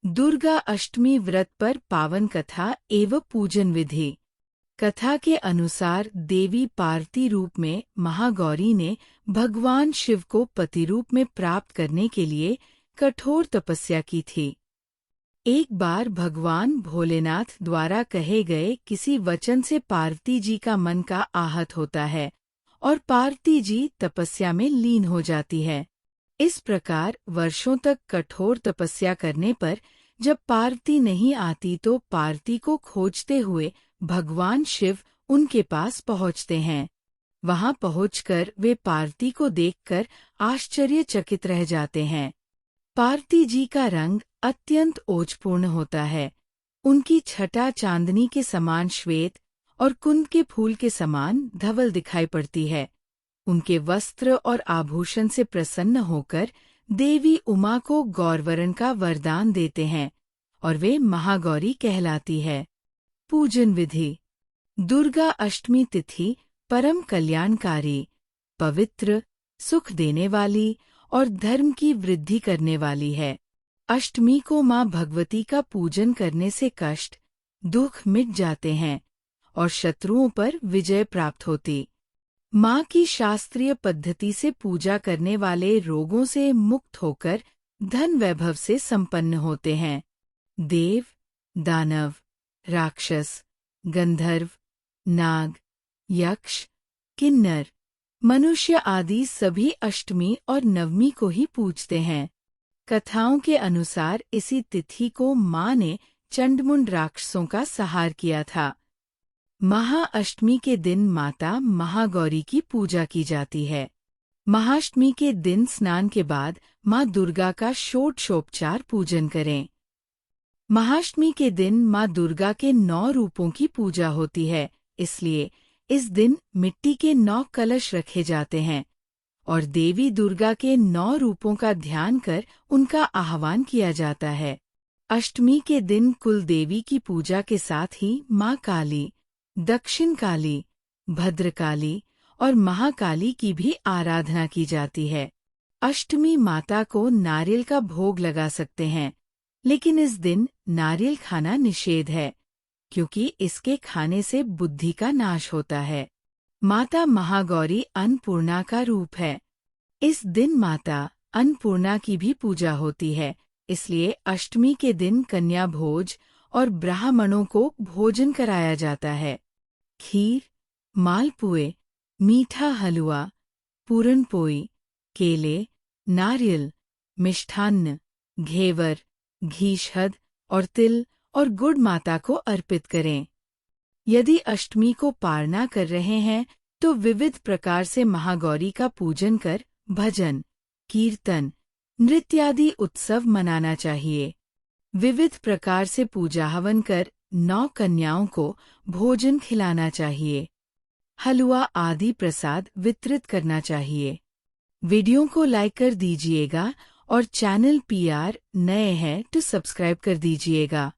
दुर्गा अष्टमी व्रत पर पावन कथा एवं पूजन विधि। कथा के अनुसार देवी पार्वती रूप में महागौरी ने भगवान शिव को पति रूप में प्राप्त करने के लिए कठोर तपस्या की थी। एक बार भगवान भोलेनाथ द्वारा कहे गए किसी वचन से पार्वती जी का मन का आहत होता है और पार्वती जी तपस्या में लीन हो जाती है। इस प्रकार वर्षों तक कठोर तपस्या करने पर जब पार्वती नहीं आती तो पार्वती को खोजते हुए भगवान शिव उनके पास पहुंचते हैं। वहां पहुंचकर वे पार्वती को देखकर आश्चर्यचकित रह जाते हैं। पार्वती जी का रंग अत्यंत ओजपूर्ण होता है। उनकी छटा चांदनी के समान श्वेत और कुंद के फूल के समान धवल दिखाई पड़ती है। उनके वस्त्र और आभूषण से प्रसन्न होकर देवी उमा को गौरवरण का वरदान देते हैं और वे महागौरी कहलाती है। पूजन विधि। दुर्गा अष्टमी तिथि परम कल्याणकारी, पवित्र, सुख देने वाली और धर्म की वृद्धि करने वाली है। अष्टमी को मां भगवती का पूजन करने से कष्ट, दुख मिट जाते हैं और शत्रुओं पर विजय प्राप्त होती। मां की शास्त्रीय पद्धति से पूजा करने वाले रोगों से मुक्त होकर धन वैभव से संपन्न होते हैं। देव, दानव, राक्षस, गंधर्व, नाग, यक्ष, किन्नर, मनुष्य आदि सभी अष्टमी और नवमी को ही पूजते हैं। कथाओं के अनुसार इसी तिथि को मां ने चंडमुंड राक्षसों का संहार किया था। महाअष्टमी के दिन माता महागौरी की पूजा की जाती है। महाअष्टमी के दिन स्नान के बाद मां दुर्गा का षोडशोपचार पूजन करें। महाअष्टमी के दिन मां दुर्गा के 9 रूपों की पूजा होती है, इसलिए इस दिन मिट्टी के 9 कलश रखे जाते हैं और देवी दुर्गा के 9 रूपों का ध्यान कर उनका आह्वान किया जाता है। अष्टमी के दिन कुल देवी की पूजा के साथ ही मां काली, दक्षिण काली, भद्रकाली और महाकाली की भी आराधना की जाती है। अष्टमी माता को नारियल का भोग लगा सकते हैं, लेकिन इस दिन नारियल खाना निषेध है, क्योंकि इसके खाने से बुद्धि का नाश होता है। माता महागौरी अन्नपूर्णा का रूप है। इस दिन माता अन्नपूर्णा की भी पूजा होती है, इसलिए अष्टमी के दिन कन्या भोज और ब्राह्मणों को भोजन कराया जाता है। खीर, मालपुए, मीठा हलवा, पूरन पोई, केले, नारियल, मिष्ठान्न, घेवर, घी शहद और तिल और गुड़ माता को अर्पित करें। यदि अष्टमी को पारना कर रहे हैं तो विविध प्रकार से महागौरी का पूजन कर भजन, कीर्तन, नृत्यादि उत्सव मनाना चाहिए। विविध प्रकार से पूजा हवन कर 9 कन्याओं को भोजन खिलाना चाहिए। हलवा आदि प्रसाद वितरित करना चाहिए। वीडियो को लाइक कर दीजिएगा और चैनल PR नए हैं तो सब्सक्राइब कर दीजिएगा।